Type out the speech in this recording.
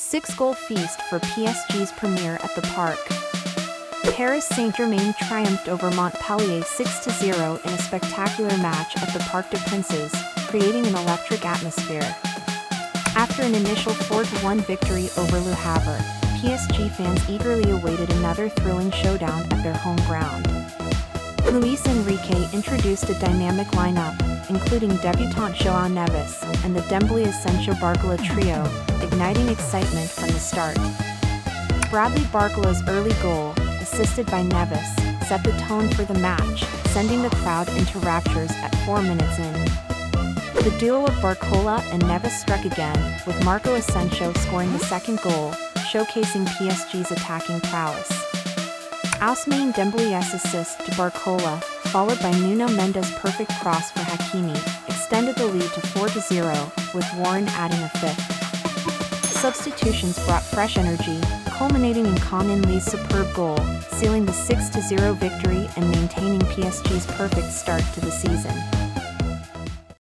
6-goal feast for PSG's premiere at the Parc. Paris Saint-Germain triumphed over Montpellier 6-0 in a spectacular match at the Parc des Princes, creating an electric atmosphere. After an initial 4-1 victory over Le Havre, PSG fans eagerly awaited another thrilling showdown at their home ground. Luis Enrique introduced a dynamic lineup, including debutant João Neves and the Dembélé-Asensio-Barcola trio, igniting excitement from the start. Bradley Barcola's early goal, assisted by Neves, set the tone for the match, sending the crowd into raptures at 4 minutes in. The duo of Barcola and Neves struck again, with Marco Asensio scoring the second goal, showcasing PSG's attacking prowess. Ousmane Dembélé's assist to Barcola, followed by Nuno Mendes' perfect cross for Hakimi, extended the lead to 4-0, with Warren adding a fifth. Substitutions brought fresh energy, culminating in Kang In Lee's superb goal, sealing the 6-0 victory and maintaining PSG's perfect start to the season.